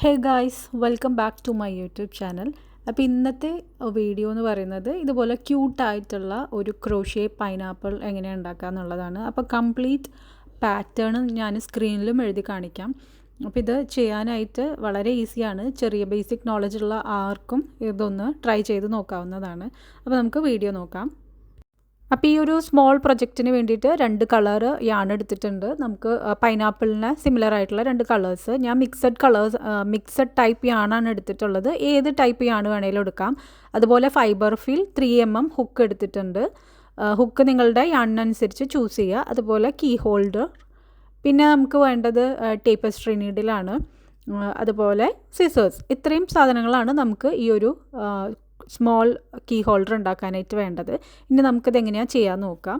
Hey guys, welcome back to my YouTube channel. അപ്പോൾ ഇന്നത്തെ video എന്ന് പറയുന്നത് ഇതുപോലെ ക്യൂട്ടായിട്ടുള്ള ഒരു ക്രോഷ്യ പൈനാപ്പിൾ എങ്ങനെയാണ് ഉണ്ടാക്കുക എന്നുള്ളതാണ്. അപ്പോൾ കംപ്ലീറ്റ് പാറ്റേൺ ഞാൻ സ്ക്രീനിലും എഴുതി കാണിക്കാം. അപ്പോൾ ഇത് ചെയ്യാനായിട്ട് വളരെ ഈസിയാണ്. ചെറിയ ബേസിക് നോളജ് ഉള്ള ആർക്കും ഇതൊന്ന് ട്രൈ ചെയ്ത് നോക്കാവുന്നതാണ്. അപ്പോൾ നമുക്ക് വീഡിയോ നോക്കാം. അപ്പോൾ ഈ ഒരു സ്മോൾ പ്രൊജക്റ്റിന് വേണ്ടിയിട്ട് 2 കളർ യാൺ എടുത്തിട്ടുണ്ട്. നമുക്ക് പൈനാപ്പിളിന് സിമിലർ ആയിട്ടുള്ള 2 കളേഴ്സ്. ഞാൻ മിക്സഡ് ടൈപ്പ് യാണാണ് എടുത്തിട്ടുള്ളത്. ഏത് ടൈപ്പ് യാൺ വേണേലും എടുക്കാം. അതുപോലെ ഫൈബർ ഫീൽ 3mm ഹുക്ക് എടുത്തിട്ടുണ്ട്. ഹുക്ക് നിങ്ങളുടെ യാണിനനുസരിച്ച് ചൂസ് ചെയ്യുക. അതുപോലെ കീ ഹോൾഡർ, പിന്നെ നമുക്ക് വേണ്ടത് ടേപ്പസ്ട്രി നീഡിലാണ്, അതുപോലെ സിസേഴ്സ്. ഇത്രയും സാധനങ്ങളാണ് നമുക്ക് ഈ ഒരു സ്മോൾ കീ ഹോൾഡർ ഉണ്ടാക്കാനായിട്ട് വേണ്ടത്. ഇനി നമുക്കിത് എങ്ങനെയാണ് ചെയ്യാൻ നോക്കാം.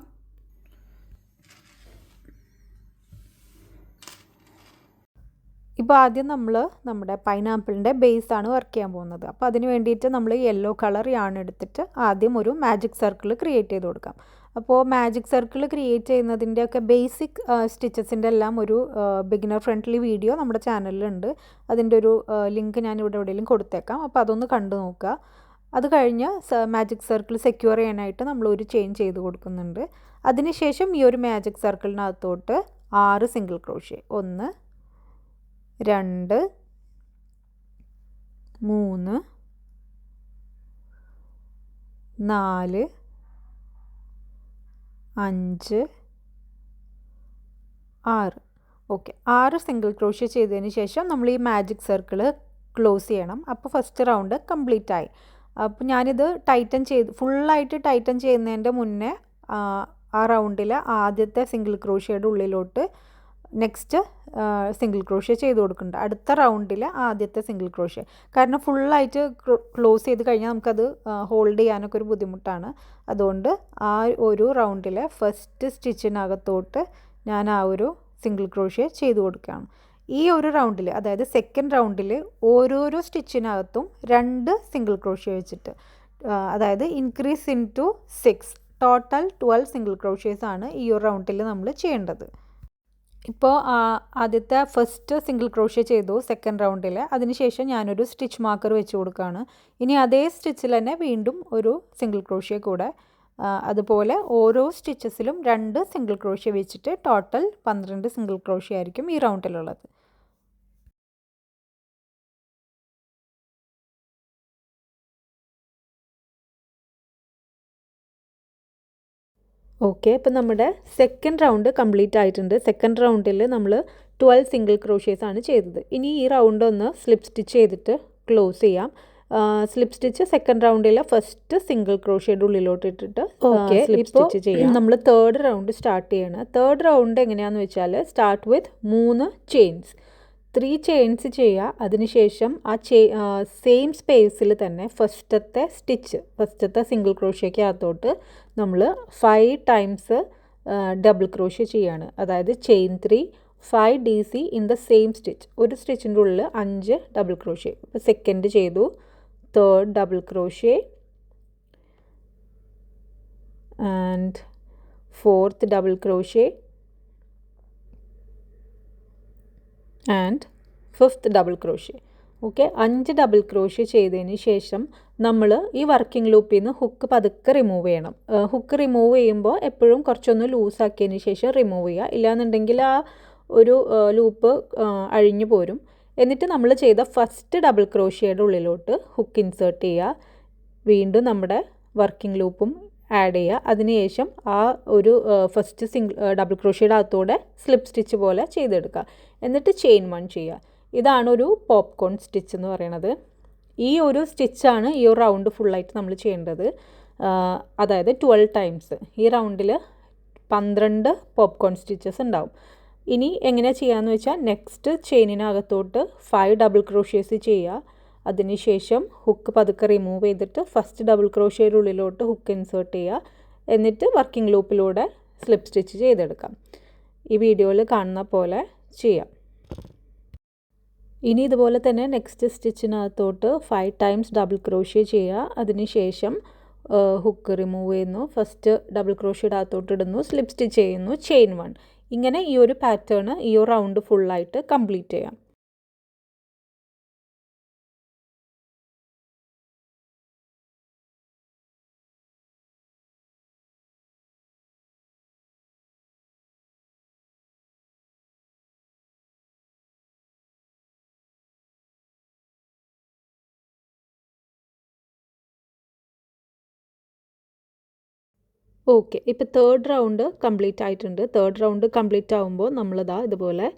ഇപ്പോൾ ആദ്യം നമ്മൾ നമ്മുടെ പൈനാപ്പിളിൻ്റെ ബേസാണ് വർക്ക് ചെയ്യാൻ പോകുന്നത്. അപ്പോൾ അതിന് വേണ്ടിയിട്ട് നമ്മൾ യെല്ലോ കളർ യാൺ എടുത്തിട്ട് ആദ്യം ഒരു മാജിക് സർക്കിൾ ക്രിയേറ്റ് ചെയ്ത് കൊടുക്കാം. അപ്പോൾ മാജിക് സർക്കിൾ ക്രിയേറ്റ് ചെയ്യുന്നതിൻ്റെയൊക്കെ ബേസിക് സ്റ്റിച്ചസിൻ്റെ എല്ലാം ഒരു ബിഗിനർ ഫ്രണ്ട്ലി വീഡിയോ നമ്മുടെ ചാനലിലുണ്ട്. അതിൻ്റെ ഒരു ലിങ്ക് ഞാൻ ഇവിടെ എവിടെയെങ്കിലും കൊടുത്തേക്കാം. അപ്പോൾ അതൊന്ന് കണ്ടു നോക്കുക. അത് കഴിഞ്ഞ് മാജിക് സർക്കിൾ സെക്യൂർ ചെയ്യാനായിട്ട് നമ്മൾ ഒരു ചെയിൻ ചെയ്ത് കൊടുക്കുന്നുണ്ട്. അതിനുശേഷം ഈ ഒരു മാജിക് സർക്കിളിനകത്തോട്ട് 6 single crochet, 1 2 3 4 5 6. Okay, 6 single crochet ചെയ്തതിന് ശേഷം നമ്മൾ ഈ മാജിക് സർക്കിൾ ക്ലോസ് ചെയ്യണം. അപ്പോൾ ഫസ്റ്റ് റൗണ്ട് കംപ്ലീറ്റ് ആയി. അപ്പോൾ ഞാനിത് ഫുള്ളായിട്ട് ടൈറ്റൻ ചെയ്യുന്നതിൻ്റെ മുന്നേ ആ റൗണ്ടിൽ ആദ്യത്തെ സിംഗിൾ ക്രോഷ്യയുടെ ഉള്ളിലോട്ട് നെക്സ്റ്റ് സിംഗിൾ ക്രോഷ്യ ചെയ്ത് കൊടുക്കുന്നുണ്ട്. അടുത്ത റൗണ്ടിൽ ആദ്യത്തെ സിംഗിൾ ക്രോഷ്യ. കാരണം ഫുള്ളായിട്ട് ക്ലോസ് ചെയ്ത് കഴിഞ്ഞാൽ നമുക്കത് ഹോൾഡ് ചെയ്യാനൊക്കെ ഒരു ബുദ്ധിമുട്ടാണ്. അതുകൊണ്ട് ആ ഒരു റൗണ്ടിലെ ഫസ്റ്റ് സ്റ്റിച്ചിനകത്തോട്ട് ഞാൻ ആ ഒരു സിംഗിൾ ക്രോഷ്യ ചെയ്ത് കൊടുക്കുകയാണ്. ഈ ഒരു റൗണ്ടിൽ, അതായത് സെക്കൻഡ് റൗണ്ടിൽ ഓരോരോ സ്റ്റിച്ചിനകത്തും 2 സിംഗിൾ ക്രോഷ്യ വെച്ചിട്ട്, അതായത് increase into 6, total 12 single crochets ആണ് ഈ ഒരു റൗണ്ടിൽ നമ്മൾ ചെയ്യേണ്ടത്. ഇപ്പോൾ ആദ്യത്തെ ഫസ്റ്റ് സിംഗിൾ ക്രോഷ്യ ചെയ്തു സെക്കൻഡ് റൗണ്ടിൽ. അതിനുശേഷം ഞാനൊരു സ്റ്റിച്ച് മാർക്കർ വെച്ച് കൊടുക്കുകയാണ്. ഇനി അതേ സ്റ്റിച്ചിൽ തന്നെ വീണ്ടും ഒരു സിംഗിൾ ക്രോഷ്യ കൂടെ, അതുപോലെ ഓരോ സ്റ്റിച്ചസിലും 2 സിംഗിൾ ക്രോഷ്യ വെച്ചിട്ട് ടോട്ടൽ 12 സിംഗിൾ ക്രോഷ്യ ആയിരിക്കും ഈ റൗണ്ടിലുള്ളത്. ഓക്കെ, ഇപ്പം നമ്മുടെ സെക്കൻഡ് റൗണ്ട് കംപ്ലീറ്റ് ആയിട്ടുണ്ട്. സെക്കൻഡ് റൗണ്ടിൽ നമ്മൾ 12 സിംഗിൾ ക്രോഷ്യേഴ്സ് ആണ് ചെയ്തത്. ഇനി ഈ റൗണ്ട് ഒന്ന് സ്ലിപ്പ് സ്റ്റിച്ച് ചെയ്തിട്ട് ക്ലോസ് ചെയ്യാം. സ്ലിപ്പ് സ്റ്റിച്ച് സെക്കൻഡ് റൗണ്ടിലെ ഫസ്റ്റ് സിംഗിൾ ക്രോഷ്യയുടെ ഉള്ളിലോട്ട് ഇട്ടിട്ട് സ്ലിപ്പ് സ്റ്റിച്ച് ചെയ്യാം. നമ്മൾ തേർഡ് റൗണ്ട് സ്റ്റാർട്ട് ചെയ്യണം. തേർഡ് റൗണ്ട് എങ്ങനെയാണെന്ന് വെച്ചാൽ സ്റ്റാർട്ട് വിത്ത് 3 ചെയിൻസ്, 3 ചെയിൻസ് ചെയ്യുക. അതിനുശേഷം ആ സെയിം സ്പേസിൽ തന്നെ ഫസ്റ്റത്തെ സിംഗിൾ ക്രോഷ്യക്കകത്തോട്ട് നമ്മൾ 5 ടൈംസ് ഡബിൾ ക്രോഷ്യ ചെയ്യാണ്. അതായത് chain 3, 5 DC in the same stitch. ഒരു സ്റ്റിച്ചിൻ്റെ ഉള്ളിൽ 5 ഡബിൾ ക്രോഷ്യ. ഇപ്പോൾ സെക്കൻഡ് ചെയ്തു, third double crochet and fourth double crochet and fifth double crochet. Okay, 5 double crochet ചെയ്തതിന് ശേഷം നമ്മൾ ഈ വർക്കിംഗ് ലൂപ്പിൽ നിന്ന് ഹുക്ക് പതുക്കെ റിമൂവ് ചെയ്യണം. ഹുക്ക് റിമൂവ് ചെയ്യുമ്പോൾ എപ്പോഴും കുറച്ചൊന്ന് ലൂസാക്കിയതിന് ശേഷം റിമൂവ് ചെയ്യുക. ഇല്ലാന്നുണ്ടെങ്കിൽ ആ ഒരു ലൂപ്പ് അഴിഞ്ഞു പോരും. എന്നിട്ട് നമ്മൾ ചെയ്ത ഫസ്റ്റ് ഡബിൾ ക്രോഷ്യയുടെ ഉള്ളിലോട്ട് ഹുക്ക് ഇൻസേർട്ട് ചെയ്യുക. വീണ്ടും നമ്മുടെ വർക്കിംഗ് ലൂപ്പും ആഡ് ചെയ്യുക. അതിനുശേഷം ആ ഒരു ഫസ്റ്റ് ഡബിൾ ക്രോഷ്യയുടെ അകത്തൂടെ സ്ലിപ്പ് സ്റ്റിച്ച് പോലെ ചെയ്തെടുക്കുക. എന്നിട്ട് ചെയിൻ 1 ചെയ്യുക. ഇതാണ് ഒരു പോപ്കോൺ സ്റ്റിച്ച് എന്ന് പറയുന്നത്. ഈ ഒരു സ്റ്റിച്ചാണ് ഈ ഒരു റൗണ്ട് ഫുള്ളായിട്ട് നമ്മൾ ചെയ്യേണ്ടത്. അതായത് 12 ടൈംസ്. ഈ റൗണ്ടിൽ 12 പോപ്കോൺ സ്റ്റിച്ചസ് ഉണ്ടാവും. ഇനി എങ്ങനെ ചെയ്യാമെന്ന് വെച്ചാൽ നെക്സ്റ്റ് ചെയിനിനകത്തോട്ട് 5 ഡബിൾ ക്രോഷ്യേഴ്സ് ചെയ്യുക. അതിനുശേഷം ഹുക്ക് പതുക്കെ റിമൂവ് ചെയ്തിട്ട് ഫസ്റ്റ് ഡബിൾ ക്രോഷ്യയുടെ ഉള്ളിലോട്ട് ഹുക്ക് ഇൻസേർട്ട് ചെയ്യുക. എന്നിട്ട് വർക്കിംഗ് ലൂപ്പിലൂടെ സ്ലിപ്പ് സ്റ്റിച്ച് ചെയ്തെടുക്കാം. ഈ വീഡിയോയിൽ കാണുന്ന പോലെ ചെയ്യാം. ഇനി ഇതുപോലെ തന്നെ നെക്സ്റ്റ് സ്റ്റിച്ചിനകത്തോട്ട് 5 ടൈംസ് ഡബിൾ ക്രോഷ്യ ചെയ്യുക. അതിനുശേഷം ഹുക്ക് റിമൂവ് ചെയ്യുന്നു, ഫസ്റ്റ് ഡബിൾ ക്രോഷ്യയുടെ അകത്തോട്ട് ഇടുന്നു, സ്ലിപ്പ് സ്റ്റിച്ച് ചെയ്യുന്നു, ചെയിൻ 1. ഇങ്ങനെ ഈ ഒരു പാറ്റേൺ ഈ ഒരു റൗണ്ട് ഫുള്ളായിട്ട് കംപ്ലീറ്റ് ചെയ്യാം. ഓക്കെ. ഇപ്പോൾ തേർഡ് റൗണ്ട് കംപ്ലീറ്റ് ആയിട്ടുണ്ട്. തേർഡ് റൗണ്ട് കംപ്ലീറ്റ് ആകുമ്പോൾ നമ്മളിതാ ഇതുപോലെ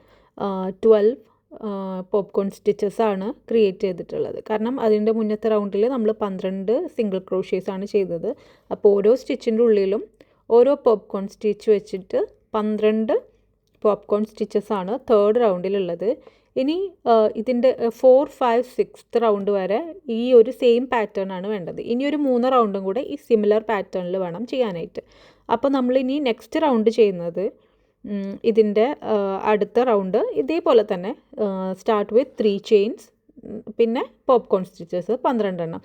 12 പോപ്കോൺ സ്റ്റിച്ചസ് ആണ് ക്രിയേറ്റ് ചെയ്തിട്ടുള്ളത്. കാരണം അതിൻ്റെ മുന്നത്തെ റൗണ്ടിൽ നമ്മൾ 12 സിംഗിൾ ക്രോഷ്യേസ് ആണ് ചെയ്തത്. അപ്പോൾ ഓരോ സ്റ്റിച്ചിൻ്റെ ഉള്ളിലും ഓരോ പോപ്കോൺ സ്റ്റിച്ച് വെച്ചിട്ട് 12 പോപ്കോൺ സ്റ്റിച്ചസ് ആണ് തേർഡ് റൗണ്ടിലുള്ളത്. ഇനി ഇതിൻ്റെ 4, 5, 6th റൗണ്ട് വരെ ഈ ഒരു സെയിം പാറ്റേൺ ആണ് വേണ്ടത്. ഇനി ഒരു 3 റൗണ്ടും കൂടെ ഈ സിമിലർ പാറ്റേണിൽ വേണം ചെയ്യാനായിട്ട്. അപ്പോൾ നമ്മളിനി നെക്സ്റ്റ് റൗണ്ട് ചെയ്യുന്നത് ഇതിൻ്റെ അടുത്ത റൗണ്ട് ഇതേപോലെ തന്നെ സ്റ്റാർട്ട് വിത്ത് 3 ചെയിൻസ്, പിന്നെ പോപ്കോൺ സ്റ്റിച്ചസ് 12 എണ്ണം.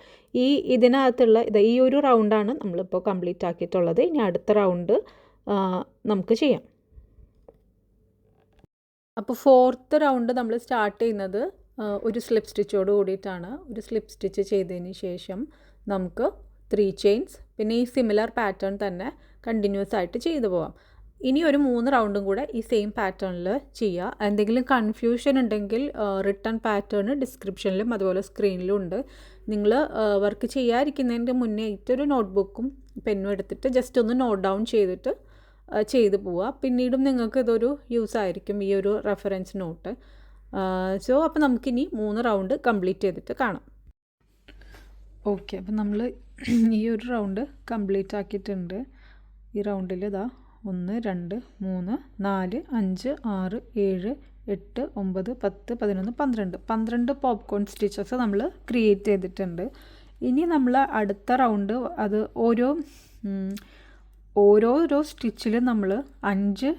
ഇതിനകത്തുള്ള ഈ ഒരു റൗണ്ടാണ് നമ്മളിപ്പോൾ കംപ്ലീറ്റ് ആക്കിയിട്ടുള്ളത്. ഇനി അടുത്ത റൗണ്ട് നമുക്ക് ചെയ്യാം. അപ്പോൾ 4th റൗണ്ട് നമ്മൾ സ്റ്റാർട്ട് ചെയ്യുന്നത് ഒരു സ്ലിപ്പ് സ്റ്റിച്ചോട് കൂടിയിട്ടാണ്. ഒരു സ്ലിപ്പ് സ്റ്റിച്ച് ചെയ്തതിന് ശേഷം നമുക്ക് 3 ചെയിൻസ്, പിന്നെ ഈ സിമിലർ പാറ്റേൺ തന്നെ കണ്ടിന്യൂസ് ആയിട്ട് ചെയ്തു പോവാം. ഇനി ഒരു 3 റൗണ്ടും കൂടെ ഈ സെയിം പാറ്റേണിൽ ചെയ്യുക. എന്തെങ്കിലും കൺഫ്യൂഷൻ ഉണ്ടെങ്കിൽ റിട്ടേൺ പാറ്റേൺ ഡിസ്ക്രിപ്ഷനിലും അതുപോലെ സ്ക്രീനിലും ഉണ്ട്. നിങ്ങൾ വർക്ക് ചെയ്യാതിരിക്കുന്നതിൻ്റെ മുന്നേ ഒരു നോട്ട്ബുക്കും പെന്നും എടുത്തിട്ട് ജസ്റ്റ് ഒന്ന് നോട്ട് ഡൗൺ ചെയ്തിട്ട് ചെയ്തു പോവുക. പിന്നീടും നിങ്ങൾക്ക് ഇതൊരു യൂസ് ആയിരിക്കും, ഈ ഒരു റെഫറൻസ് നോട്ട്. സോ അപ്പോൾ നമുക്കിനി 3 റൗണ്ട് കംപ്ലീറ്റ് ചെയ്തിട്ട് കാണാം. ഓക്കെ, അപ്പം നമ്മൾ ഈ ഒരു റൗണ്ട് കംപ്ലീറ്റ് ആക്കിയിട്ടുണ്ട്. ഈ റൗണ്ടിൽ ഇതാ 1, 2, 3, 4, 5, 6, 7, 8, 9, 10, 11, 12 പോപ്കോൺ സ്റ്റിച്ചസ് നമ്മൾ ക്രിയേറ്റ് ചെയ്തിട്ടുണ്ട്. ഇനി നമ്മൾ അടുത്ത റൗണ്ട് അത് ഓരോരോ സ്റ്റിച്ചിലും നമ്മൾ 5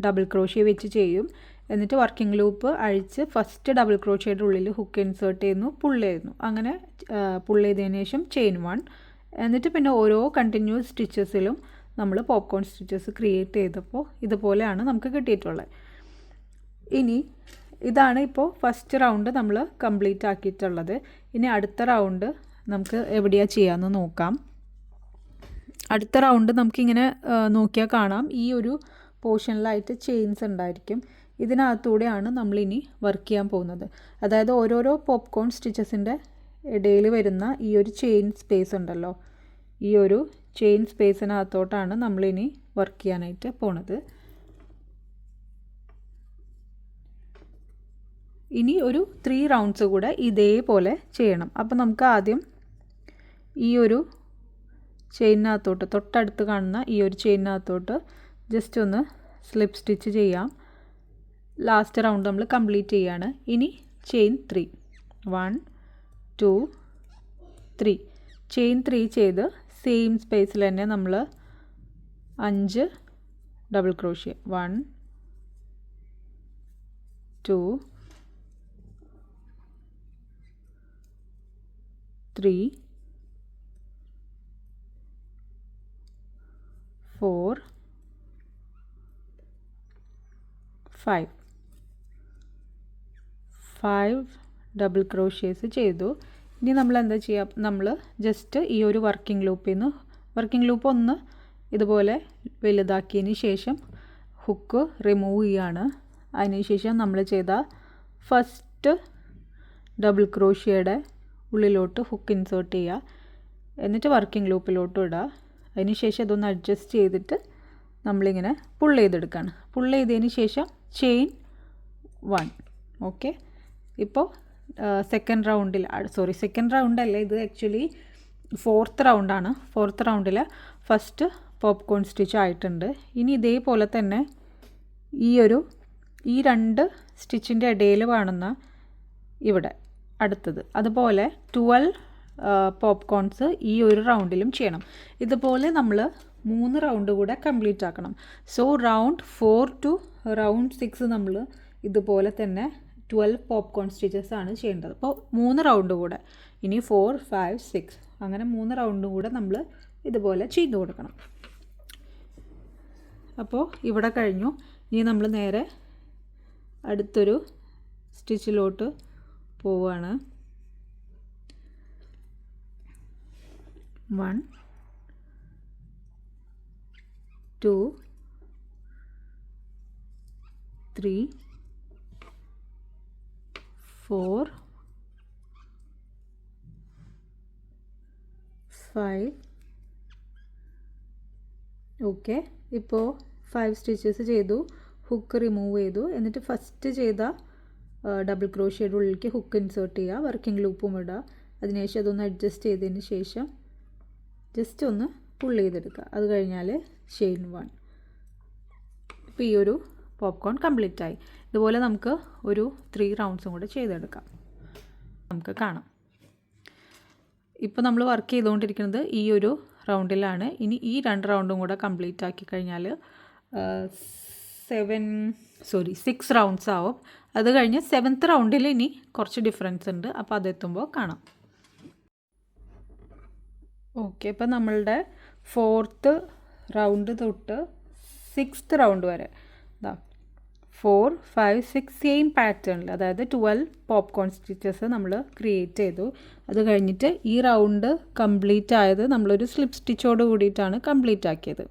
ഡബിൾ ക്രോഷ്യ വെച്ച് ചെയ്യും. എന്നിട്ട് വർക്കിംഗ് ലൂപ്പ് അഴിച്ച് ഫസ്റ്റ് ഡബിൾ ക്രോഷ്യയുടെ ഉള്ളിൽ ഹുക്ക് ഇൻസേർട്ട് ചെയ്യുന്നു, പുള്ള് ചെയ്യുന്നു. അങ്ങനെ പുള്ള് ചെയ്തതിന് ശേഷം ചെയിൻ 1, എന്നിട്ട് പിന്നെ ഓരോ കണ്ടിന്യൂസ് സ്റ്റിച്ചസിലും നമ്മൾ പോപ്കോൺ സ്റ്റിച്ചസ് ക്രിയേറ്റ് ചെയ്തപ്പോൾ ഇതുപോലെയാണ് നമുക്ക് കിട്ടിയിട്ടുള്ളത്. ഇനി ഇതാണ് ഇപ്പോൾ ഫസ്റ്റ് റൗണ്ട് നമ്മൾ കംപ്ലീറ്റ് ആക്കിയിട്ടുള്ളത്. ഇനി അടുത്ത റൗണ്ട് നമുക്ക് എവിടെയാണ് ചെയ്യാമെന്ന് നോക്കാം. അടുത്ത റൗണ്ട് നമുക്കിങ്ങനെ നോക്കിയാൽ കാണാം, ഈ ഒരു പോർഷനിലായിട്ട് ചെയിൻസ് ഉണ്ടായിരിക്കും. ഇതിനകത്തൂടെയാണ് നമ്മളിനി വർക്ക് ചെയ്യാൻ പോകുന്നത്. അതായത് ഓരോരോ പോപ്കോൺ സ്റ്റിച്ചസിൻ്റെ ഇടയിൽ വരുന്ന ഈ ഒരു ചെയിൻ സ്പേസ് ഉണ്ടല്ലോ, ഈ ഒരു ചെയിൻ സ്പേസിനകത്തോട്ടാണ് നമ്മളിനി വർക്ക് ചെയ്യാനായിട്ട് പോണത്. ഇനി ഒരു 3 റൗണ്ട്സ് കൂടെ ഇതേപോലെ ചെയ്യണം. അപ്പോൾ നമുക്ക് ആദ്യം ഈ ഒരു ചെയിനകത്തോട്ട്, തൊട്ടടുത്ത് കാണുന്ന ഈ ഒരു ചെയിനകത്തോട്ട് ജസ്റ്റ് ഒന്ന് സ്ലിപ്പ് സ്റ്റിച്ച് ചെയ്യാം. ലാസ്റ്റ് റൗണ്ട് നമ്മൾ കംപ്ലീറ്റ് ചെയ്യാണ്. ഇനി ചെയിൻ 3, 1, 2, 3 ചെയിൻ 3 ചെയ്ത് സെയിം സ്പേസിൽ തന്നെ നമ്മൾ 5 ഡബിൾ ക്രോഷ്യ, 1, 2, 3, 4, 5 ഡബിൾ ക്രോഷ്യേസ് ചെയ്തു. ഇനി നമ്മൾ എന്താ ചെയ്യുക, നമ്മൾ ജസ്റ്റ് ഈ ഒരു വർക്കിംഗ് ലൂപ്പ് ഒന്ന് ഇതുപോലെ വലുതാക്കിയതിന് ശേഷം ഹുക്ക് റിമൂവ് ചെയ്യാണ്. അതിനുശേഷം നമ്മൾ ചെയ്ത ഫസ്റ്റ് ഡബിൾ ക്രോഷ്യയുടെ ഉള്ളിലോട്ട് ഹുക്ക് ഇൻസേർട്ട് ചെയ്യുക. എന്നിട്ട് വർക്കിംഗ് ലൂപ്പിലോട്ട് ഇടുക. അതിനുശേഷം അതൊന്ന് അഡ്ജസ്റ്റ് ചെയ്തിട്ട് നമ്മളിങ്ങനെ പുള്ള് ചെയ്തെടുക്കുകയാണ്. പുള്ള് ചെയ്തതിന് ശേഷം ചെയിൻ 1. ഓക്കെ, ഇപ്പോൾ സെക്കൻഡ് റൗണ്ടല്ല, ഇത് ആക്ച്വലി 4th റൗണ്ടാണ്. 4th റൗണ്ടിൽ ഫസ്റ്റ് പോപ്കോൺ സ്റ്റിച്ച് ആയിട്ടുണ്ട്. ഇനി ഇതേപോലെ തന്നെ ഈ 2 സ്റ്റിച്ചിൻ്റെ ഇടയിൽ കാണുന്ന ഇവിടെ അടുത്തത് അതുപോലെ 12 പോപ്കോൺസ് ഈ ഒരു റൗണ്ടിലും ചെയ്യണം. ഇതുപോലെ നമ്മൾ 3 റൗണ്ട് കൂടെ കംപ്ലീറ്റ് ആക്കണം. സോ റൗണ്ട് 4 to റൗണ്ട് 6 നമ്മൾ ഇതുപോലെ തന്നെ 12 പോപ്കോൺ സ്റ്റിച്ചസ് ആണ് ചെയ്യേണ്ടത്. അപ്പോൾ 3 റൗണ്ട് കൂടെ, ഇനി 4, 5, 6 അങ്ങനെ 3 റൗണ്ടും കൂടെ നമ്മൾ ഇതുപോലെ ചെയ്തു കൊടുക്കണം. അപ്പോൾ ഇവിടെ കഴിഞ്ഞു. ഇനി നമ്മൾ നേരെ അടുത്തൊരു സ്റ്റിച്ചിലോട്ട് പോവുകയാണ്. 1, 2, 3, 4, 5. ഓക്കെ, ഇപ്പോൾ 5 സ്റ്റിച്ചസ് ചെയ്തു, ഹുക്ക് റിമൂവ് ചെയ്തു. എന്നിട്ട് ഫസ്റ്റ് ചെയ്ത ഡബിൾ ക്രോഷ്യയുടെ ഉള്ളിലേക്ക് ഹുക്ക് ഇൻസേർട്ട് ചെയ്യുക, വർക്കിംഗ് ലൂപ്പും ഇടുക. അതിനുശേഷം അതൊന്ന് അഡ്ജസ്റ്റ് ചെയ്തതിന് ശേഷം ജസ്റ്റ് ഒന്ന് പുൾ ചെയ്തെടുക്കുക. അത് കഴിഞ്ഞാൽ ചെയിൻ 1. ഇപ്പോൾ ഈ ഒരു പോപ്കോൺ കംപ്ലീറ്റ് ആയി. ഇതുപോലെ നമുക്ക് ഒരു 3 റൗണ്ട്സും കൂടെ ചെയ്തെടുക്കാം. നമുക്ക് കാണാം. ഇപ്പോൾ നമ്മൾ വർക്ക് ചെയ്തുകൊണ്ടിരിക്കുന്നത് ഈ ഒരു റൗണ്ടിലാണ്. ഇനി ഈ 2 റൗണ്ടും കൂടെ കംപ്ലീറ്റ് ആക്കി കഴിഞ്ഞാൽ 6 റൗണ്ട്സ് ആവും. അത് കഴിഞ്ഞ് 7th റൗണ്ടിൽ ഇനി കുറച്ച് ഡിഫറൻസ് ഉണ്ട്, അപ്പോൾ അതെത്തുമ്പോൾ കാണാം. ഓക്കെ, ഇപ്പോൾ നമ്മളുടെ 4th റൗണ്ട് തൊട്ട് 6th റൗണ്ട് വരെ 4, 5, 6 സെയിം പാറ്റേണിൽ, അതായത് 12 പോപ്കോൺ സ്റ്റിച്ചസ് നമ്മൾ ക്രിയേറ്റ് ചെയ്തു. അത് കഴിഞ്ഞിട്ട് ഈ റൗണ്ട് കംപ്ലീറ്റ് ആയത് നമ്മളൊരു സ്ലിപ്പ് സ്റ്റിച്ചോട് കൂടിയിട്ടാണ് കംപ്ലീറ്റ് ആക്കിയത്.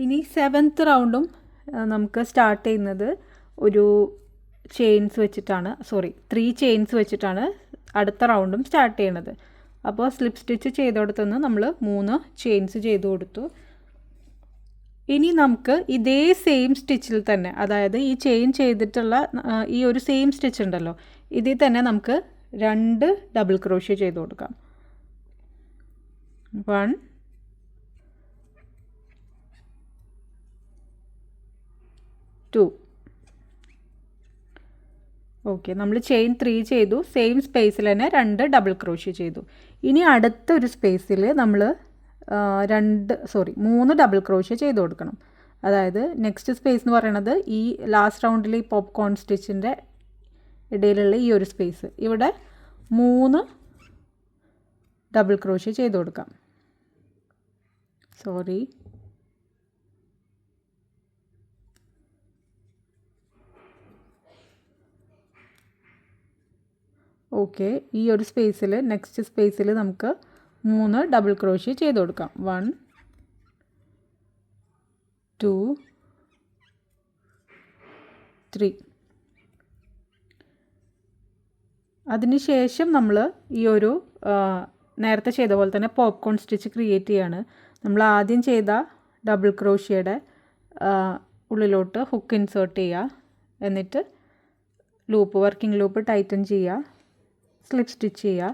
ഇനി 7th റൗണ്ടും നമുക്ക് സ്റ്റാർട്ട് ചെയ്യുന്നത് ഒരു ചെയിൻസ് വെച്ചിട്ടാണ്, 3 ചെയിൻസ് വെച്ചിട്ടാണ് അടുത്ത റൗണ്ടും സ്റ്റാർട്ട് ചെയ്യണത്. അപ്പോൾ സ്ലിപ്പ് സ്റ്റിച്ച് ചെയ്തെടുത്തുനിന്ന് നമ്മൾ 3 ചെയിൻസ് ചെയ്ത് കൊടുത്തു. ഇനി നമുക്ക് ഇതേ സെയിം സ്റ്റിച്ചിൽ തന്നെ, അതായത് ഈ ചെയിൻ ചെയ്തിട്ടുള്ള ഈ ഒരു സെയിം സ്റ്റിച്ച് ഉണ്ടല്ലോ, ഇതിൽ തന്നെ നമുക്ക് 2 ഡബിൾ ക്രോഷ്യ ചെയ്ത് കൊടുക്കാം. 1, 2. ഓക്കെ, നമ്മൾ ചെയിൻ 3 ചെയ്തു, സെയിം സ്പേസിൽ തന്നെ 2 ഡബിൾ ക്രോഷ്യ ചെയ്തു. ഇനി അടുത്തൊരു സ്പേസിൽ നമ്മൾ 3 ഡബിൾ ക്രോഷ്യ ചെയ്ത് കൊടുക്കണം. അതായത് നെക്സ്റ്റ് സ്പേസ് എന്ന് പറയുന്നത് ഈ ലാസ്റ്റ് റൗണ്ടിൽ ഈ പോപ്കോൺ സ്റ്റിച്ചിൻ്റെ ഇടയിലുള്ള ഈ ഒരു സ്പേസ്, ഇവിടെ 3 ഡബിൾ ക്രോഷ്യ ചെയ്ത് കൊടുക്കാം. ഓക്കെ, ഈ ഒരു സ്പേസിൽ നെക്സ്റ്റ് സ്പേസിൽ നമുക്ക് 3 ഡബിൾ ക്രോഷ്യ ചെയ്ത് കൊടുക്കാം. 1, 2, 3. അതിനുശേഷം നമ്മൾ ഈ ഒരു നേരത്തെ ചെയ്ത പോലെ തന്നെ പോപ്കോൺ സ്റ്റിച്ച് ക്രിയേറ്റ് ചെയ്യാണ്. നമ്മൾ ആദ്യം ചെയ്ത ഡബിൾ ക്രോഷ്യയുടെ ഉള്ളിലോട്ട് ഹുക്ക് ഇൻസേർട്ട് ചെയ്യുക, എന്നിട്ട് വർക്കിംഗ് ലൂപ്പ് ടൈറ്റൻ ചെയ്യുക, സ്ലിപ്പ് സ്റ്റിച്ച് ചെയ്യുക,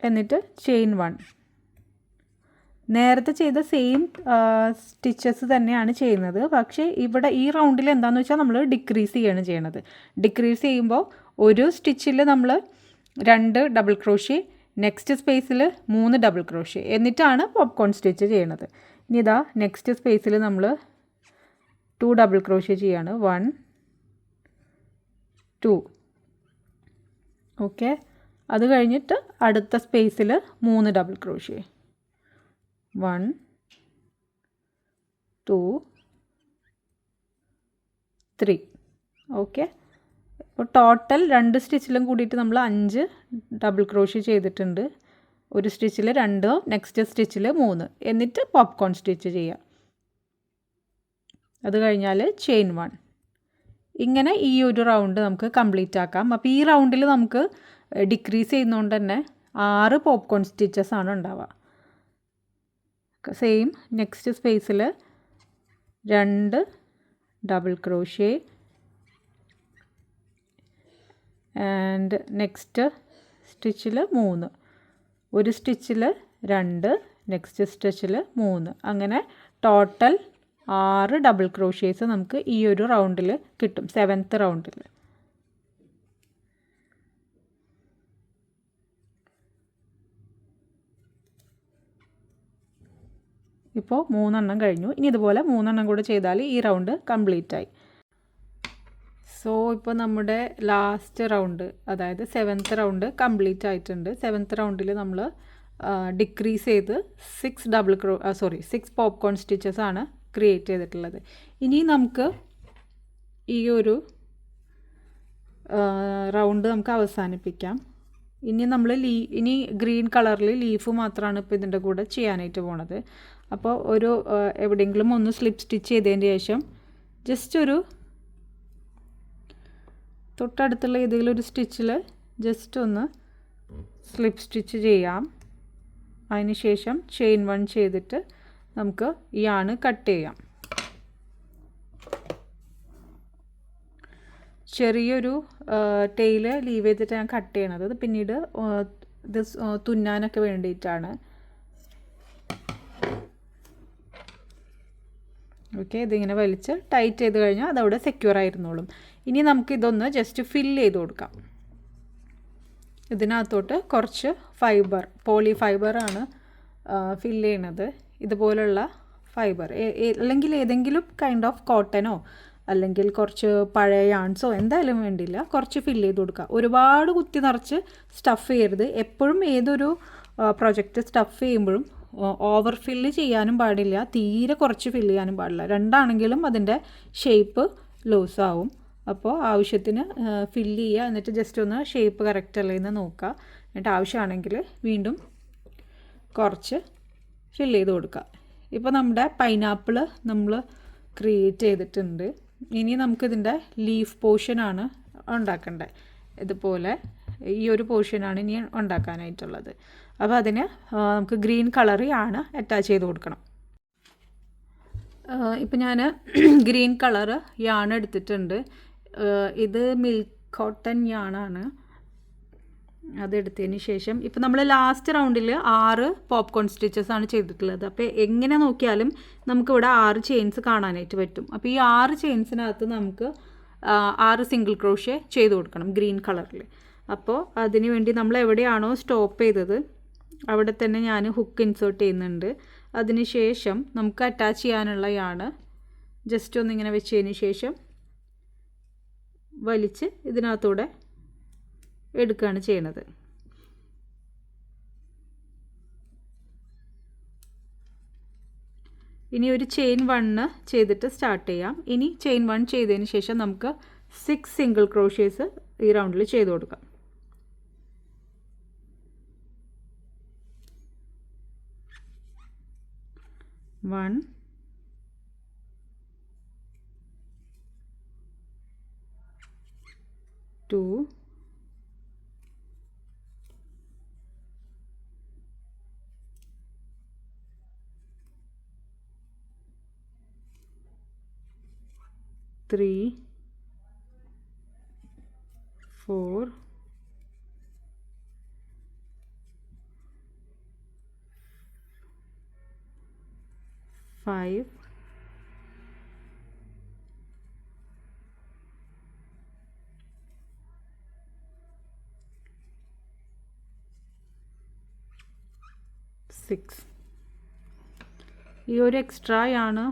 എന്നിട്ട് ചെയിൻ 1. നേരത്തെ ചെയ്ത സെയിം സ്റ്റിച്ചസ് തന്നെയാണ് ചെയ്യുന്നത്, പക്ഷേ ഇവിടെ ഈ റൗണ്ടിൽ എന്താണെന്ന് വെച്ചാൽ നമ്മൾ ഡിക്രീസ് ചെയ്യാണ് ചെയ്യണത്. ഡിക്രീസ് ചെയ്യുമ്പോൾ ഒരു സ്റ്റിച്ചിൽ നമ്മൾ 2 ഡബിൾ ക്രോഷ്യ, നെക്സ്റ്റ് സ്പേസിൽ 3 ഡബിൾ ക്രോഷ്യ, എന്നിട്ടാണ് പോപ്കോൺ സ്റ്റിച്ച് ചെയ്യണത്. ഇനി ഇതാ നെക്സ്റ്റ് സ്പേസിൽ നമ്മൾ 2 ഡബിൾ ക്രോഷ്യ ചെയ്യാണ്. 1, 2. ഓക്കെ, അത് കഴിഞ്ഞിട്ട് അടുത്ത സ്പേസിൽ 3 ഡബിൾ ക്രോഷ്യ. 1, 2, 3. ഓക്കെ, അപ്പോൾ ടോട്ടൽ 2 സ്റ്റിച്ചിലും കൂടിയിട്ട് നമ്മൾ 5 ഡബിൾ ക്രോഷ്യ ചെയ്തിട്ടുണ്ട്. ഒരു സ്റ്റിച്ചിൽ 2, നെക്സ്റ്റ് സ്റ്റിച്ചിൽ 3, എന്നിട്ട് പോപ്കോൺ സ്റ്റിച്ച് ചെയ്യുക. അത് കഴിഞ്ഞാൽ ചെയിൻ 1. ഇങ്ങനെ ഈ ഒരു റൗണ്ട് നമുക്ക് കംപ്ലീറ്റ് ആക്കാം. അപ്പോൾ ഈ റൗണ്ടിൽ നമുക്ക് ഡിക്രീസ് ചെയ്യുന്നതുകൊണ്ട് തന്നെ 6 പോപ്കോൺ സ്റ്റിച്ചസ് ആണ് ഉണ്ടാവുക. സെയിം നെക്സ്റ്റ് സ്പേസിൽ 2 ഡബിൾ ക്രോഷ്യ, ആൻഡ് നെക്സ്റ്റ് സ്റ്റിച്ചിൽ 3, ഒരു സ്റ്റിച്ചിൽ 2, നെക്സ്റ്റ് സ്റ്റിച്ചിൽ 3, അങ്ങനെ ടോട്ടൽ 6 ഡബിൾ ക്രോഷ്യേസ് നമുക്ക് ഈ ഒരു റൗണ്ടിൽ കിട്ടും, 7th റൗണ്ടിൽ. ഇപ്പോൾ 3 എണ്ണം കഴിഞ്ഞു. ഇനി ഇതുപോലെ 3 എണ്ണം കൂടെ ചെയ്താൽ ഈ റൗണ്ട് കംപ്ലീറ്റ് ആയി. സോ ഇപ്പോൾ നമ്മുടെ ലാസ്റ്റ് റൗണ്ട്, അതായത് 7th റൗണ്ട് കംപ്ലീറ്റ് ആയിട്ടുണ്ട്. 7th റൗണ്ടിൽ നമ്മൾ ഡിക്രീസ് ചെയ്ത് 6 പോപ്കോൺ സ്റ്റിച്ചസ് ആണ് ക്രിയേറ്റ് ചെയ്തിട്ടുള്ളത്. ഇനി നമുക്ക് ഈ ഒരു റൗണ്ട് നമുക്ക് അവസാനിപ്പിക്കാം. ഇനി നമ്മൾ ഇനി ഗ്രീൻ കളറിൽ ലീഫ് മാത്രമാണ് ഇപ്പോൾ ഇതിൻ്റെ കൂടെ ചെയ്യാനായിട്ട് പോണത്. അപ്പോൾ ഒരു എവിടെയെങ്കിലും ഒന്ന് സ്ലിപ്പ് സ്റ്റിച്ച് ചെയ്തതിന് ശേഷം ജസ്റ്റ് ഒരു തൊട്ടടുത്തുള്ള ഏതെങ്കിലും ഒരു സ്റ്റിച്ചിൽ ജസ്റ്റ് ഒന്ന് സ്ലിപ്പ് സ്റ്റിച്ച് ചെയ്യാം. അതിന് ശേഷം ചെയിൻ 1 ചെയ്തിട്ട് നമുക്ക് ഈ യാണ് കട്ട് ചെയ്യാം. ചെറിയൊരു ടെയിൽ ലീവ് ചെയ്തിട്ട് ഞാൻ കട്ട് ചെയ്യണത്. അത് പിന്നീട് ഇത് തുന്നാനൊക്കെ വേണ്ടിയിട്ടാണ്. ഓക്കെ, ഇതിങ്ങനെ വലിച്ച് ടൈറ്റ് ചെയ്ത് കഴിഞ്ഞാൽ അതവിടെ സെക്യൂർ ആയിരുന്നോളും. ഇനി നമുക്കിതൊന്ന് ജസ്റ്റ് ഫില്ല് ചെയ്ത് കൊടുക്കാം. ഇതിനകത്തോട്ട് കുറച്ച് പോളി ഫൈബറാണ് ഫില്ല് ചെയ്യണത്. ഇതുപോലുള്ള ഫൈബർ അല്ലെങ്കിൽ ഏതെങ്കിലും കൈൻഡ് ഓഫ് കോട്ടനോ അല്ലെങ്കിൽ കുറച്ച് പഴയ യാൺസോ എന്തായാലും വേണ്ടില്ല, കുറച്ച് ഫില്ല് ചെയ്ത് കൊടുക്കുക. ഒരുപാട് കുത്തി നിറച്ച് സ്റ്റഫ് ചെയ്യരുത്. എപ്പോഴും ഏതൊരു പ്രൊജക്റ്റ് സ്റ്റഫ് ചെയ്യുമ്പോഴും ഓവർ ഫില്ല് ചെയ്യാനും പാടില്ല, തീരെ കുറച്ച് ഫില്ല് ചെയ്യാനും പാടില്ല. രണ്ടാണെങ്കിലും അതിൻ്റെ ഷേപ്പ് ലൂസാവും. അപ്പോൾ ആവശ്യത്തിന് ഫില്ല് ചെയ്യുക, എന്നിട്ട് ജസ്റ്റ് ഒന്ന് ഷേപ്പ് കറക്റ്റ് അല്ലേ എന്ന് നോക്കുക. എന്നിട്ട് ആവശ്യമാണെങ്കിൽ വീണ്ടും കുറച്ച് ഫില്ല് ചെയ്ത് കൊടുക്കുക. ഇപ്പോൾ നമ്മുടെ പൈനാപ്പിൾ നമ്മൾ ക്രിയേറ്റ് ചെയ്തിട്ടുണ്ട്. ഇനി നമുക്കിതിൻ്റെ ലീഫ് പോർഷനാണ് ഉണ്ടാക്കേണ്ടത്. ഇതുപോലെ ഈ ഒരു പോർഷനാണ് ഇനി ഉണ്ടാക്കാനായിട്ടുള്ളത്. അപ്പോൾ അതിന് നമുക്ക് ഗ്രീൻ കളറാണ് അറ്റാച്ച് ചെയ്ത് കൊടുക്കണം. ഇപ്പം ഞാൻ ഗ്രീൻ കളറ് യാണ് എടുത്തിട്ടുണ്ട്. ഇത് മിൽക്ക് കോട്ടൺ യാണാണ്. അതെടുത്തതിന് ശേഷം ഇപ്പം നമ്മൾ ലാസ്റ്റ് റൗണ്ടിൽ 6 പോപ്കോൺ സ്റ്റിച്ചസ് ആണ് ചെയ്തിട്ടുള്ളത്. അപ്പോൾ എങ്ങനെ നോക്കിയാലും നമുക്കിവിടെ 6 ചെയിൻസ് കാണാനായിട്ട് പറ്റും. അപ്പോൾ ഈ 6 ചെയിൻസിനകത്ത് നമുക്ക് 6 സിംഗിൾ ക്രോഷ്യ ചെയ്ത് കൊടുക്കണം ഗ്രീൻ കളറിൽ. അപ്പോൾ അതിന് വേണ്ടി നമ്മൾ എവിടെയാണോ സ്റ്റോപ്പ് ചെയ്തത് അവിടെ തന്നെ ഞാൻ ഹുക്ക് ഇൻസേർട്ട് ചെയ്യുന്നുണ്ട്. അതിന് ശേഷം നമുക്ക് അറ്റാച്ച് ചെയ്യാനുള്ള യാണ് ജസ്റ്റ് ഒന്നിങ്ങനെ വെച്ചതിന് ശേഷം വലിച്ച് ഇതിനകത്തൂടെ എടുക്കുകയാണ് ചെയ്യണത്. ഇനി ഒരു ചെയിൻ 1 ചെയ്തിട്ട് സ്റ്റാർട്ട് ചെയ്യാം. ഇനി ചെയിൻ 1 ചെയ്തതിന് ശേഷം നമുക്ക് 6 സിംഗിൾ ക്രോഷ്യേഴ്സ് ഈ റൗണ്ടിൽ ചെയ്ത് കൊടുക്കാം. 1 2 3 4 5 6. ഈ ഒരു എക്സ്ട്രാ ആണ്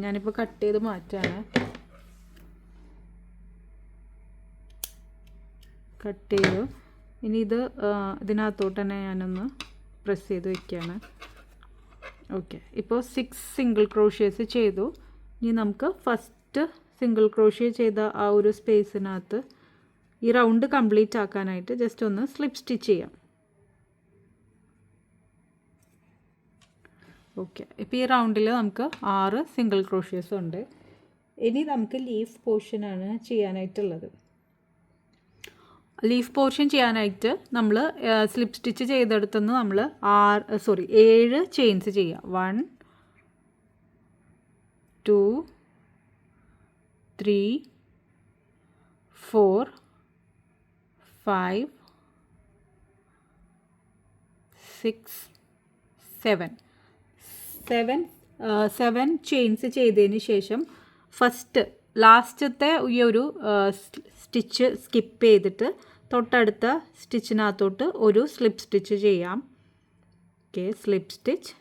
ഞാനിപ്പോൾ കട്ട് ചെയ്ത് മാറ്റാണ്. കട്ട് ചെയ്തു. ഇനി ഇതിനകത്തോട്ട് തന്നെ ഞാനൊന്ന് പ്രസ് ചെയ്ത് വയ്ക്കുകയാണ്. ഓക്കെ, ഇപ്പോൾ 6 സിംഗിൾ ക്രോഷ്യേഴ്സ് ചെയ്തു. ഇനി നമുക്ക് ഫസ്റ്റ് സിംഗിൾ ക്രോഷ്യ ചെയ്ത ആ ഒരു സ്പേസിനകത്ത് ഈ റൗണ്ട് കംപ്ലീറ്റ് ആക്കാനായിട്ട് ജസ്റ്റ് ഒന്ന് സ്ലിപ്പ് സ്റ്റിച്ച് ചെയ്യാം. ഓക്കെ, ഇപ്പോൾ ഈ റൗണ്ടിൽ നമുക്ക് 6 സിംഗിൾ ക്രോഷ്യേഴ്സ് ഉണ്ട്. ഇനി നമുക്ക് ലീഫ് പോർഷനാണ് ചെയ്യാനായിട്ടുള്ളത്. ലീഫ് പോർഷൻ ചെയ്യാനായിട്ട് നമ്മൾ സ്ലിപ്പ് സ്റ്റിച്ച് ചെയ്തെടുത്തുനിന്ന് നമ്മൾ 7 ചെയിൻസ് ചെയ്യാം. 1 2 3 4 5 6 7 ചെയിൻസ് ചെയ്തതിന് ശേഷം ലാസ്റ്റത്തെ ഈ ഒരു സ്റ്റിച്ച് സ്കിപ്പ് ചെയ്തിട്ട് തൊട്ടടുത്ത സ്റ്റിച്ചിനകത്തോട്ട് ഒരു സ്ലിപ്പ് സ്റ്റിച്ച് ചെയ്യാം. Okay, slip stitch.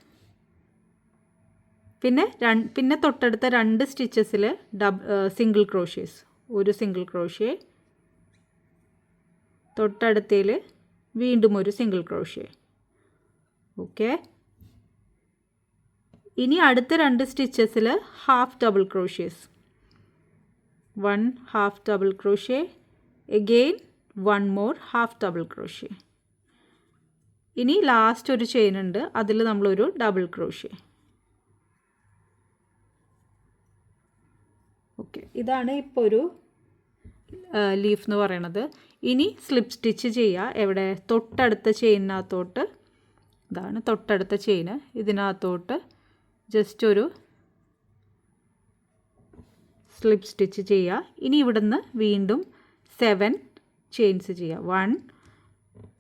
പിന്നെ തൊട്ടടുത്ത 2 സ്റ്റിച്ചസിൽ സിംഗിൾ ക്രോഷ്യേഴ്സ്, ഒരു സിംഗിൾ ക്രോഷ്യ, തൊട്ടടുത്തതിൽ വീണ്ടും ഒരു സിംഗിൾ ക്രോഷ്യ. ഓക്കെ, ഇനി അടുത്ത 2 സ്റ്റിച്ചസിൽ half double crochets. 1 half double crochet, again 1 more half double crochet. ഇനി ലാസ്റ്റ് ഒരു ചെയിൻ ഉണ്ട്, അതിൽ നമ്മളൊരു ഡബിൾ ക്രോഷ്യ. ഓക്കെ, ഇതാണ് ഇപ്പോൾ ഒരു ലീഫ് എന്ന് പറയണത്. ഇനി സ്ലിപ്പ് സ്റ്റിച്ച് ചെയ്യുക. എവിടെ? തൊട്ടടുത്ത ചെയിനകത്തോട്ട് ഇതാണ് തൊട്ടടുത്ത ചെയിന്. ഇതിനകത്തോട്ട് ജസ്റ്റ് ഒരു സ്ലിപ്പ് സ്റ്റിച്ച് ചെയ്യുക. ഇനി ഇവിടുന്ന് വീണ്ടും 7 ചെയിൻസ് ചെയ്യുക. 1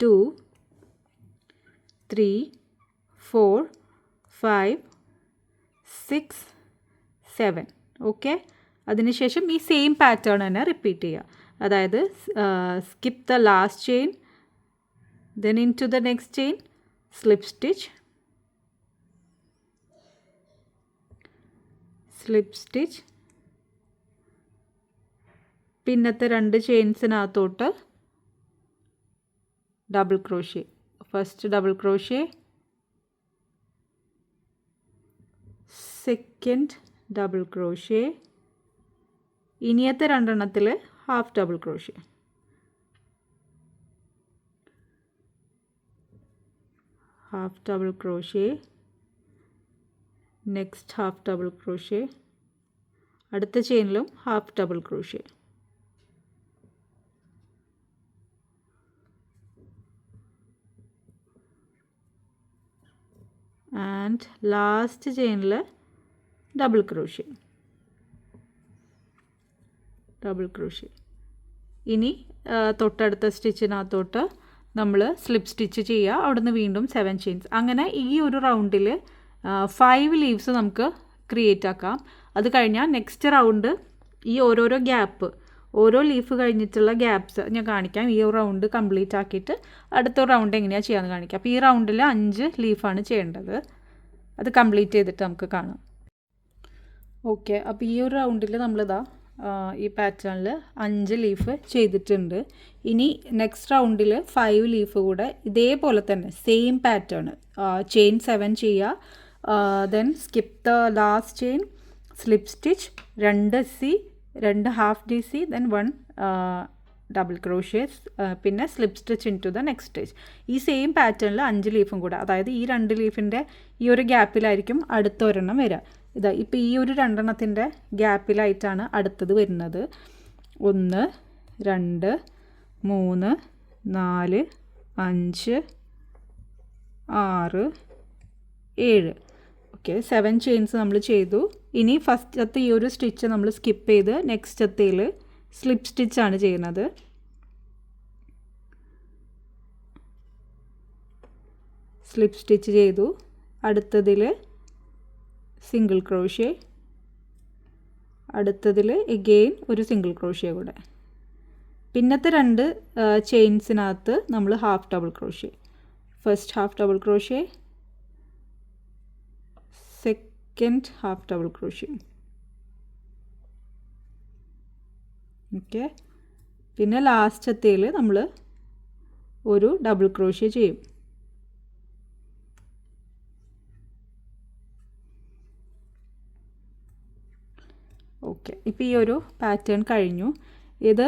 2 3 4 5 6 7. ഓക്കെ, അതിനുശേഷം ഈ സെയിം പാറ്റേൺ തന്നെ റിപ്പീറ്റ് ചെയ്യുക. അതായത് skip the last chain, then into the next chain, slip stitch, slip stitch, പിന്നത്തെ 2 ചെയിൻസിനകത്തോട്ട് double crochet. First double crochet, second double crochet, ഇനിയത്തെ 2 എണ്ണത്തിൽ half double crochet. Half double crochet, next half double crochet, അടുത്ത ചെയിനിലും half double crochet. And last ചെയിനിൽ double crochet, double crochet. ഇനി തൊട്ടടുത്ത സ്റ്റിച്ചിനകത്തോട്ട് നമ്മൾ സ്ലിപ്പ് സ്റ്റിച്ച് ചെയ്യുക. അവിടുന്ന് വീണ്ടും 7 ചെയിൻസ്. അങ്ങനെ ഈ ഒരു റൗണ്ടിൽ 5 ലീവ്സ് നമുക്ക് ക്രിയേറ്റ് ആക്കാം. അത് കഴിഞ്ഞാൽ നെക്സ്റ്റ് റൗണ്ട് ഈ ഓരോരോ ഗ്യാപ്പ്, ഓരോ ലീഫ് കഴിഞ്ഞിട്ടുള്ള ഗ്യാപ്സ് ഞാൻ കാണിക്കാം. ഈ ഒരു റൗണ്ട് കംപ്ലീറ്റ് ആക്കിയിട്ട് അടുത്ത റൗണ്ട് എങ്ങനെയാണ് ചെയ്യാമെന്ന് കാണിക്കാം. അപ്പോൾ ഈ റൗണ്ടിൽ 5 ലീഫാണ് ചെയ്യേണ്ടത്. അത് കംപ്ലീറ്റ് ചെയ്തിട്ട് നമുക്ക് കാണാം. ഓക്കെ, അപ്പോൾ ഈ ഒരു റൗണ്ടിൽ നമ്മളിതാ ഈ പാറ്റേണിൽ 5 ലീഫ് ചെയ്തിട്ടുണ്ട്. ഇനി നെക്സ്റ്റ് റൗണ്ടിൽ 5 ലീഫ് കൂടെ ഇതേപോലെ തന്നെ സെയിം പാറ്റേൺ ചെയിൻ 7 ചെയ്യുക. Then skip the last chain, slip stitch, 2 C, 2 half D C, then 1 double crochets, പിന്നെ slip stitch into the next stage. ഈ സെയിം പാറ്റേണിൽ 5 ലീഫും കൂടെ, അതായത് ഈ 2 ലീഫിൻ്റെ ഈ ഒരു ഗ്യാപ്പിലായിരിക്കും അടുത്ത ഒരെണ്ണം വരിക. ഇതാ ഇപ്പോൾ ഈ ഒരു 2 എണ്ണത്തിൻ്റെ ഗ്യാപ്പിലായിട്ടാണ് അടുത്തത് വരുന്നത്. 1 2 3 4 5 6 7. ഓക്കെ, 7 ചെയിൻസ് നമ്മൾ ചെയ്തു. ഇനി ഫസ്റ്റത്തെ ഈ ഒരു സ്റ്റിച്ച് നമ്മൾ സ്കിപ്പ് ചെയ്ത് നെക്സ്റ്റത്തേൽ സ്ലിപ്പ് സ്റ്റിച്ചാണ് ചെയ്യുന്നത്. സ്ലിപ്പ് സ്റ്റിച്ച് ചെയ്തു. അടുത്തതിൽ സിംഗിൾ ക്രോഷ്യ, അടുത്തതിൽ എഗെയിൻ ഒരു സിംഗിൾ ക്രോഷ്യ കൂടെ. പിന്നത്തെ 2 ചെയിൻസിനകത്ത് നമ്മൾ half double crochet. First half double crochet, second half double crochet. Okay, പിന്നെ ലാസ്റ്റത്തേൽ നമ്മൾ ഒരു ഡബിൾ ക്രോഷ്യ ചെയ്യും. ഓക്കെ, ഇപ്പോൾ ഈ ഒരു പാറ്റേൺ കഴിഞ്ഞു. ഇത്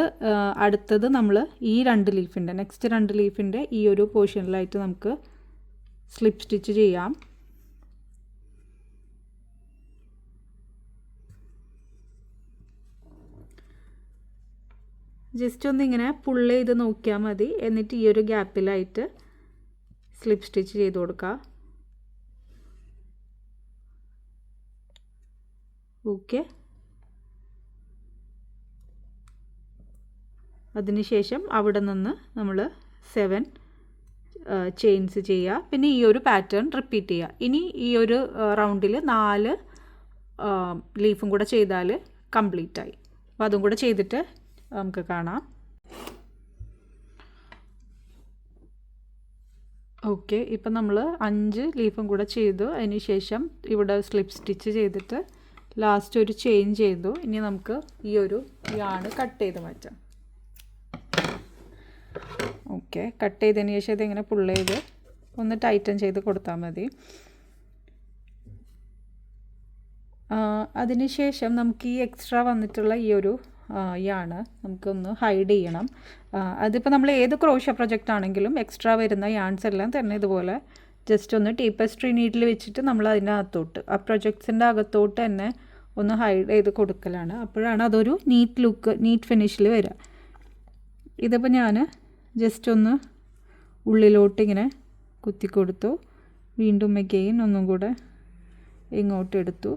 അടുത്തത് നമ്മൾ ഈ 2 ലീഫിൻ്റെ നെക്സ്റ്റ് 2 ലീഫിൻ്റെ ഈ ഒരു പോർഷനിലായിട്ട് നമുക്ക് സ്ലിപ്പ് സ്റ്റിച്ച് ചെയ്യാം. ജസ്റ്റ് ഒന്നിങ്ങനെ പുള്ള് ചെയ്ത് നോക്കിയാൽ മതി. എന്നിട്ട് ഈ ഒരു ഗ്യാപ്പിലായിട്ട് സ്ലിപ്പ് സ്റ്റിച്ച് ചെയ്ത് കൊടുക്കുക. ഓക്കെ, അതിനുശേഷം അവിടെ നിന്ന് നമ്മൾ 7 ചെയിൻസ് ചെയ്യുക. പിന്നെ ഈ ഒരു പാറ്റേൺ റിപ്പീറ്റ് ചെയ്യുക. ഇനി ഈ ഒരു റൗണ്ടിൽ 4 ലീഫും കൂടെ ചെയ്താൽ കംപ്ലീറ്റ് ആയി. അപ്പോൾ അതും കൂടെ ചെയ്തിട്ട് നമുക്ക് കാണാം. ഓക്കെ, ഇപ്പം നമ്മൾ 5 ലീഫും കൂടെ ചെയ്തു. അതിന് ശേഷം ഇവിടെ സ്ലിപ്പ് സ്റ്റിച്ച് ചെയ്തിട്ട് ലാസ്റ്റ് ഒരു ചെയിൻ ചെയ്തു. ഇനി നമുക്ക് ഈ ഒരു യാണ് കട്ട് ചെയ്ത് മാറ്റാം. ഓക്കെ, കട്ട് ചെയ്തതിന് ശേഷം ഇതിങ്ങനെ പുള്ള് ചെയ്ത് ഒന്ന് ടൈറ്റൻ ചെയ്ത് കൊടുത്താൽ മതി. അതിനുശേഷം നമുക്ക് ഈ എക്സ്ട്രാ വന്നിട്ടുള്ള ഈ ഒരു യാണ് നമുക്കൊന്ന് ഹൈഡ് ചെയ്യണം. അതിപ്പോൾ നമ്മൾ ഏത് ക്രോഷ്യ പ്രൊജക്റ്റ് ആണെങ്കിലും എക്സ്ട്രാ വരുന്ന യാൺസ് എല്ലാം തന്നെ ഇതുപോലെ ജസ്റ്റ് ഒന്ന് ടേപ്പസ്ട്രി നീഡിൽ വെച്ചിട്ട് നമ്മൾ അതിനകത്തോട്ട് ആ പ്രൊജക്ട്സിൻ്റെ അകത്തോട്ട് തന്നെ ഒന്ന് ഹൈഡ് ചെയ്ത് കൊടുക്കലാണ്. അപ്പോഴാണ് അതൊരു നീറ്റ് ലുക്ക്, നീറ്റ് ഫിനിഷിൽ വരിക. ഇതിപ്പോൾ ഞാൻ ജസ്റ്റ് ഒന്ന് ഉള്ളിലോട്ട് ഇങ്ങനെ കുത്തി കൊടുത്തു. വീണ്ടും അഗെയിൻ ഒന്നും കൂടെ ഇങ്ങോട്ട് എടുത്തു.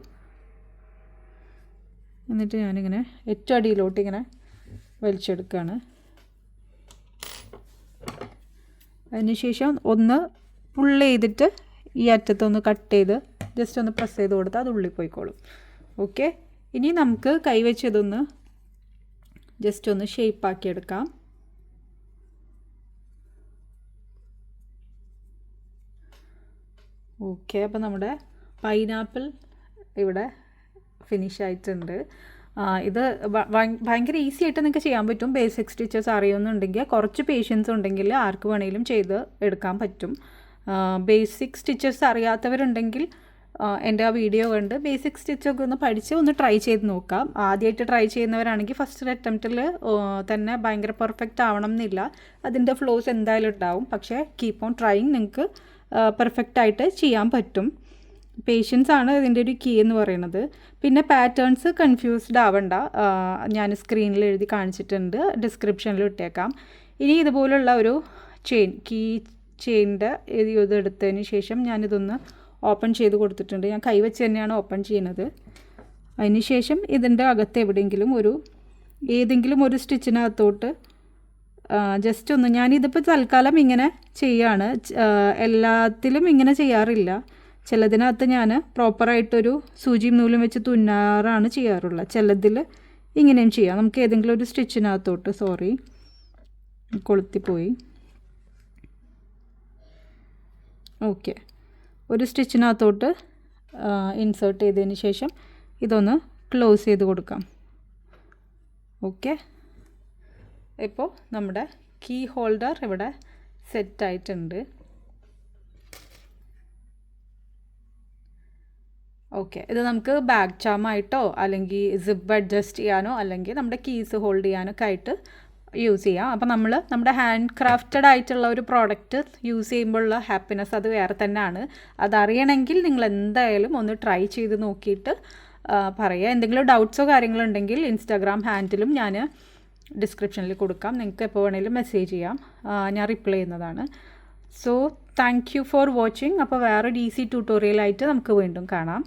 എന്നിട്ട് ഞാനിങ്ങനെ ഏറ്റവും അടിയിലോട്ട് ഇങ്ങനെ വലിച്ചെടുക്കുകയാണ്. അതിനുശേഷം ഒന്ന് പുൾ ചെയ്തിട്ട് ഈ അറ്റത്തൊന്ന് കട്ട് ചെയ്ത് ജസ്റ്റ് ഒന്ന് പ്രസ് ചെയ്ത് കൊടുത്താൽ അത് ഉള്ളിൽ പോയിക്കോളും. ഓക്കെ, ഇനി നമുക്ക് കൈവച്ച് ഇതൊന്ന് ജസ്റ്റ് ഒന്ന് ഷേപ്പാക്കി എടുക്കാം. ഓക്കെ, അപ്പോൾ നമ്മുടെ പൈനാപ്പിൾ ഇവിടെ ഫിനിഷ് ആയിട്ടുണ്ട്. ഇത് ഭയങ്കര ഈസി ആയിട്ട് നിങ്ങൾക്ക് ചെയ്യാൻ പറ്റും. ബേസിക് സ്റ്റിച്ചസ് അറിയുന്നുണ്ടെങ്കിൽ, കുറച്ച് പേഷ്യൻസ് ഉണ്ടെങ്കിൽ ആർക്ക് വേണമെങ്കിലും ചെയ്ത് എടുക്കാൻ പറ്റും. ബേസിക് സ്റ്റിച്ചസ് അറിയാത്തവരുണ്ടെങ്കിൽ എൻ്റെ ആ വീഡിയോ കണ്ട് ബേസിക് സ്റ്റിച്ചൊക്കെ ഒന്ന് പഠിച്ച് ഒന്ന് ട്രൈ ചെയ്ത് നോക്കാം. ആദ്യമായിട്ട് ട്രൈ ചെയ്യുന്നവരാണെങ്കിൽ ഫസ്റ്റ് അറ്റംപ്റ്റിൽ തന്നെ ഭയങ്കര പെർഫെക്റ്റ് ആവണം എന്നില്ല. അതിൻ്റെ ഫ്ലോസ് എന്തായാലും ഉണ്ടാവും. പക്ഷേ കീപ്പ് ഓൺ ട്രൈയിങ്, നിങ്ങൾക്ക് പെർഫെക്റ്റായിട്ട് ചെയ്യാൻ പറ്റും. പേഷ്യൻസ് ആണ് ഇതിൻ്റെ ഒരു കീ എന്ന് പറയുന്നത്. പിന്നെ പാറ്റേൺസ് കൺഫ്യൂസ്ഡ് ആവണ്ട, ഞാൻ സ്ക്രീനിൽ എഴുതി കാണിച്ചിട്ടുണ്ട്, ഡിസ്ക്രിപ്ഷനിൽ ഇട്ടേക്കാം. ഇനി ഇതുപോലുള്ള ഒരു ചെയിൻ, കീ ചെയിൻ്റെ ഇത് എടുത്തതിന് ശേഷം ഞാനിതൊന്ന് ഓപ്പൺ ചെയ്ത് കൊടുത്തിട്ടുണ്ട്. ഞാൻ കൈവച്ച് തന്നെയാണ് ഓപ്പൺ ചെയ്യുന്നത്. അതിന് ശേഷം ഇതിൻ്റെ അകത്ത് എവിടെയെങ്കിലും ഏതെങ്കിലും ഒരു സ്റ്റിച്ചിനകത്തോട്ട് ജസ്റ്റ് ഒന്ന്, ഞാനിതിപ്പോൾ തൽക്കാലം ഇങ്ങനെ ചെയ്യാണ്, എല്ലാത്തിലും ഇങ്ങനെ ചെയ്യാറില്ല. ചിലതിനകത്ത് ഞാൻ പ്രോപ്പറായിട്ടൊരു സൂചിയും നൂലും വെച്ച് തുന്നാറാണ് ചെയ്യാറുള്ളത്. ചിലതിൽ ഇങ്ങനെയും ചെയ്യാം. നമുക്ക് ഏതെങ്കിലും ഒരു സ്റ്റിച്ചിനകത്തോട്ട്, സോറി കൊളുത്തിപ്പോയി, ഓക്കെ, ഒരു സ്റ്റിച്ചിനകത്തോട്ട് ഇൻസേർട്ട് ചെയ്തതിന് ശേഷം ഇതൊന്ന് ക്ലോസ് ചെയ്ത് കൊടുക്കാം. ഓക്കെ, ഇപ്പോൾ നമ്മുടെ കീ ഹോൾഡർ ഇവിടെ സെറ്റായിട്ടുണ്ട്. ഓക്കെ, ഇത് നമുക്ക് ബാഗ് ചാമായിട്ടോ അല്ലെങ്കിൽ സിബ് അഡ്ജസ്റ്റ് ചെയ്യാനോ അല്ലെങ്കിൽ നമ്മുടെ കീസ് ഹോൾഡ് ചെയ്യാനൊക്കെ ആയിട്ട് യൂസ് ചെയ്യാം. അപ്പോൾ നമ്മുടെ ഹാൻഡ് ക്രാഫ്റ്റഡ് ആയിട്ടുള്ള ഒരു പ്രോഡക്റ്റ് യൂസ് ചെയ്യുമ്പോഴുള്ള ഹാപ്പിനെസ് അത് വേറെ തന്നെയാണ്. അതറിയണമെങ്കിൽ നിങ്ങൾ എന്തായാലും ഒന്ന് ട്രൈ ചെയ്ത് നോക്കിയിട്ട് പറയുക. എന്തെങ്കിലും ഡൗട്ട്സോ കാര്യങ്ങളോ ഉണ്ടെങ്കിൽ ഇൻസ്റ്റാഗ്രാം ഹാൻഡിലും ഞാൻ ഡിസ്ക്രിപ്ഷനിൽ കൊടുക്കാം. നിങ്ങൾക്ക് എപ്പോൾ വേണമെങ്കിലും മെസ്സേജ് ചെയ്യാം, ഞാൻ റിപ്ലൈ ചെയ്യുന്നതാണ്. So thank you for watching. അപ്പോൾ വേറൊരു ഈസി ട്യൂട്ടോറിയലായിട്ട് നമുക്ക് വീണ്ടും കാണാം.